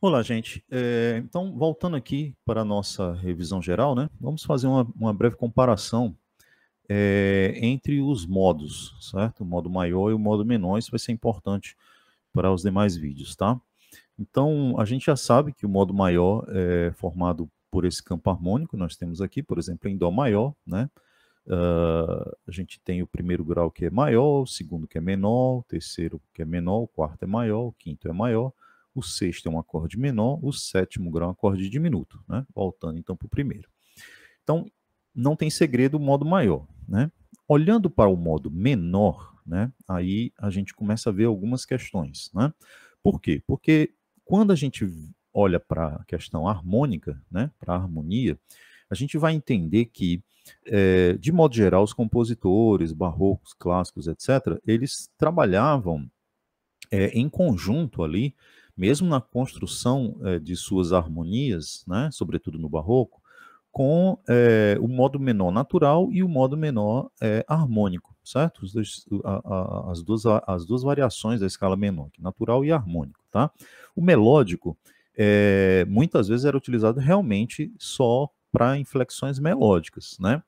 Olá, gente. Então, voltando aqui para a nossa revisão geral, né? Vamos fazer uma breve comparação entre os modos, certo? O modo maior e o modo menor. Isso vai ser importante para os demais vídeos, tá? Então, a gente já sabe que o modo maior é formado por esse campo harmônico. Nós temos aqui, por exemplo, em Dó maior, né? A gente tem o primeiro grau que é maior, o segundo que é menor, o terceiro que é menor, o quarto é maior, o quinto é maior, o sexto é um acorde menor, o sétimo grau é um acorde diminuto, né? Voltando então para o primeiro. Então, não tem segredo o modo maior, né? Olhando para o modo menor, né? Aí a gente começa a ver algumas questões, né? Por quê? Porque quando a gente olha para a questão harmônica, né? Para a harmonia, a gente vai entender que, de modo geral, os compositores barrocos, clássicos, etc., eles trabalhavam em conjunto ali, mesmo na construção de suas harmonias, né, sobretudo no barroco, com o modo menor natural e o modo menor harmônico, certo? As duas variações da escala menor, natural e harmônico, tá? O melódico, muitas vezes era utilizado realmente só para inflexões melódicas, né?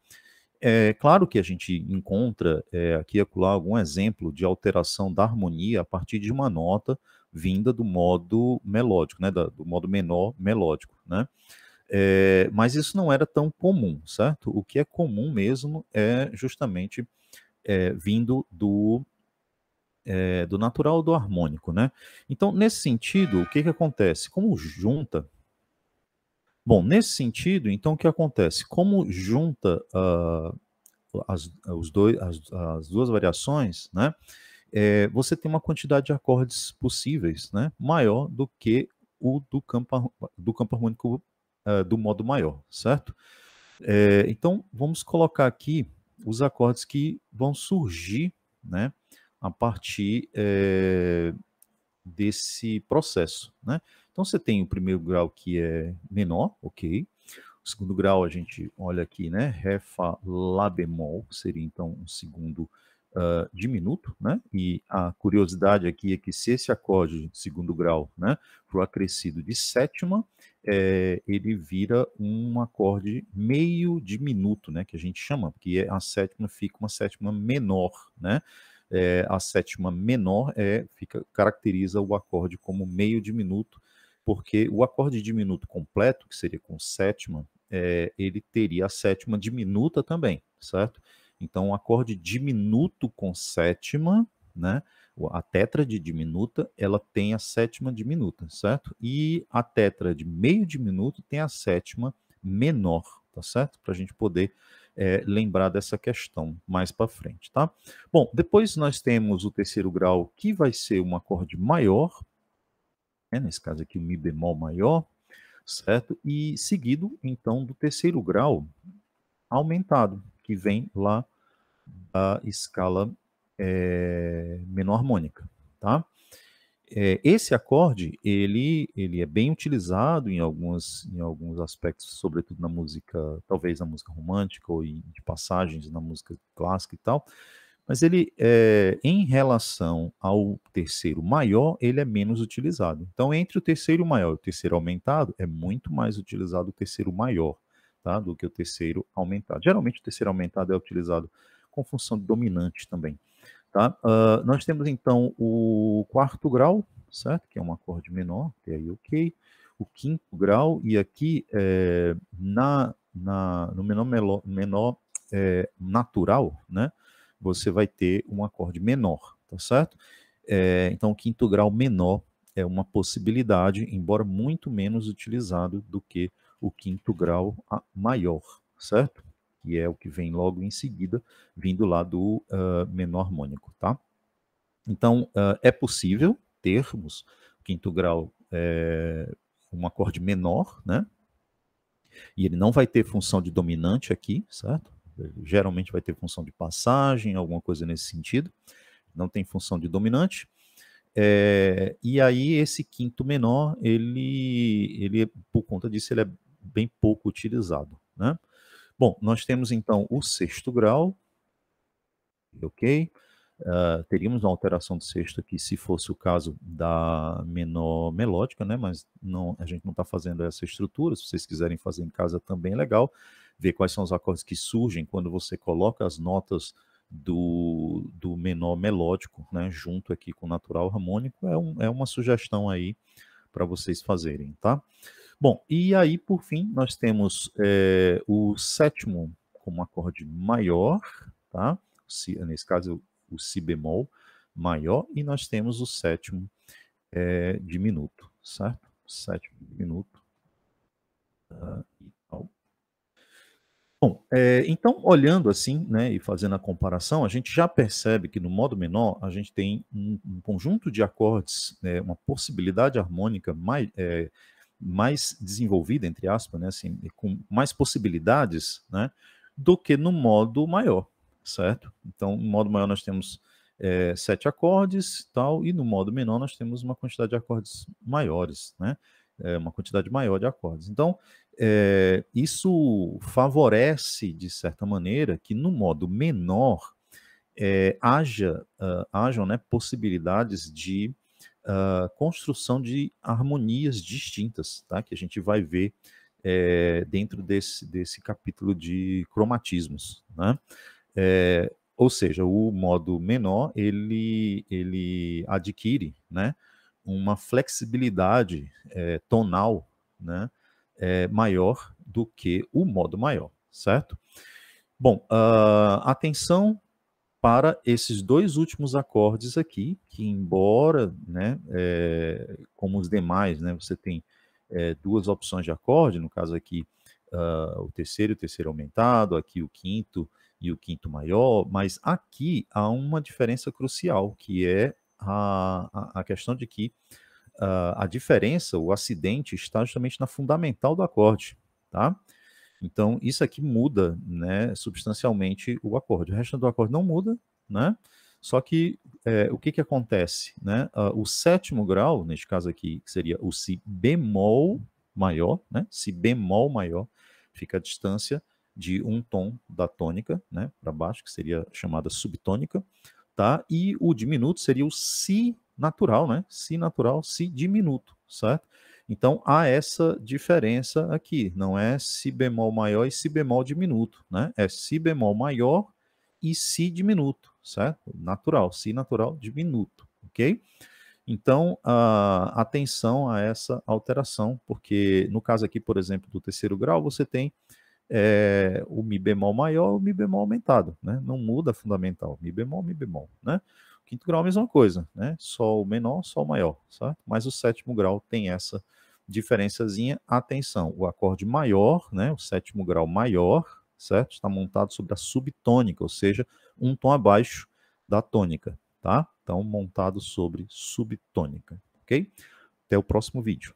É claro que a gente encontra aqui e acolá algum exemplo de alteração da harmonia a partir de uma nota vinda do modo melódico, né, do modo menor melódico, né? Mas isso não era tão comum, certo? O que é comum mesmo é justamente vindo do natural ou do harmônico, né? Então, nesse sentido, o que que acontece? Como junta. Bom, nesse sentido, então, o que acontece? Como junta as duas variações, né? Você tem uma quantidade de acordes possíveis, né? Maior do que o do campo harmônico do modo maior, certo? Então, vamos colocar aqui os acordes que vão surgir, né? A partir desse processo, né? Então, você tem o primeiro grau que é menor, ok? O segundo grau a gente olha aqui, né? Ré, Fá, Lá bemol, que seria então um segundo diminuto, né? E a curiosidade aqui é que se esse acorde de segundo grau, né, for acrescido de sétima, ele vira um acorde meio diminuto, né? Que a gente chama, porque a sétima fica uma sétima menor, né? A sétima menor caracteriza o acorde como meio diminuto, porque o acorde diminuto completo, que seria com sétima, ele teria a sétima diminuta também, certo? Então, um acorde diminuto com sétima, né? A tétrade diminuta, ela tem a sétima diminuta, certo? E a tétrade meio diminuto tem a sétima menor, tá certo? Para a gente poder lembrar dessa questão mais para frente, tá? Bom, depois nós temos o terceiro grau, que vai ser um acorde maior, né? Nesse caso aqui o Mi bemol maior, certo? E seguido, então, do terceiro grau aumentado, que vem lá da escala menor harmônica, tá? Esse acorde, ele é bem utilizado em alguns aspectos, sobretudo na música, talvez na música romântica ou de passagens na música clássica e tal, mas ele, em relação ao terceiro maior, ele é menos utilizado. Então, entre o terceiro maior e o terceiro aumentado, é muito mais utilizado o terceiro maior, tá? Do que o terceiro aumentado. Geralmente, o terceiro aumentado é utilizado com função de dominante também, tá? Nós temos, então, o quarto grau, certo? Que é um acorde menor, que é aí ok. O quinto grau, e aqui, no menor natural, né? Você vai ter um acorde menor, tá certo? Então, o quinto grau menor é uma possibilidade, embora muito menos utilizado do que o quinto grau maior, certo? Que é o que vem logo em seguida, vindo lá do menor harmônico, tá? Então, é possível termos quinto grau um acorde menor, né? E ele não vai ter função de dominante aqui, certo? Geralmente vai ter função de passagem, alguma coisa nesse sentido. Não tem função de dominante. E aí esse quinto menor, por conta disso, ele é bem pouco utilizado, né? Bom, nós temos então o sexto grau, ok? Teríamos uma alteração de sexta aqui, se fosse o caso da menor melódica, né? Mas não, a gente não está fazendo essa estrutura. Se vocês quiserem fazer em casa também é legal. Ver quais são os acordes que surgem quando você coloca as notas do menor melódico, né? Junto aqui com o natural harmônico. É uma sugestão aí para vocês fazerem, tá? Bom, e aí, por fim, nós temos o sétimo como acorde maior, tá? Nesse caso, o si bemol maior, e nós temos o sétimo diminuto, certo? Sétimo diminuto. E tal. Bom, então, olhando assim, né, e fazendo a comparação, a gente já percebe que no modo menor a gente tem um conjunto de acordes, uma possibilidade harmônica mais desenvolvida, entre aspas, né, assim, com mais possibilidades, né, do que no modo maior, certo? Então, no modo maior nós temos 7 acordes, tal, e no modo menor nós temos uma quantidade de acordes maiores, né? Uma quantidade maior de acordes. Então, isso favorece, de certa maneira, que no modo menor hajam, né, possibilidades de construção de harmonias distintas, tá? Que a gente vai ver dentro desse capítulo de cromatismos, né? Ou seja, o modo menor ele adquire, né, uma flexibilidade tonal, né, maior do que o modo maior, certo? Bom, atenção para esses dois últimos acordes aqui, que embora, né, como os demais, né, você tem duas opções de acorde, no caso aqui o terceiro aumentado, aqui o quinto e o quinto maior, mas aqui há uma diferença crucial, que é a questão de que a diferença, o acidente, está justamente na fundamental do acorde, tá? Então, isso aqui muda, né, substancialmente o acorde. O resto do acorde não muda, né? Só que o que acontece, né? O sétimo grau, neste caso aqui, que seria o si bemol maior, né? Si bemol maior, fica a distância de um tom da tônica, né, para baixo, que seria chamada subtônica, tá? E o diminuto seria o si natural, né? Si natural, si diminuto, certo? Então há essa diferença aqui, não é si bemol maior e si bemol diminuto, né? É si bemol maior e si diminuto, certo? Natural, si natural diminuto, ok? Então, atenção a essa alteração, porque no caso aqui, por exemplo, do terceiro grau, você tem o Mi bemol maior, o Mi bemol aumentado, né? Não muda a fundamental, Mi bemol, né? O quinto grau, a mesma coisa, né? Sol menor, Sol maior, certo? Mas o sétimo grau tem essa diferençazinha. Atenção, o acorde maior, né? O sétimo grau maior, certo? Está montado sobre a subtônica, ou seja, um tom abaixo da tônica, tá? Então, montado sobre subtônica, ok? Até o próximo vídeo.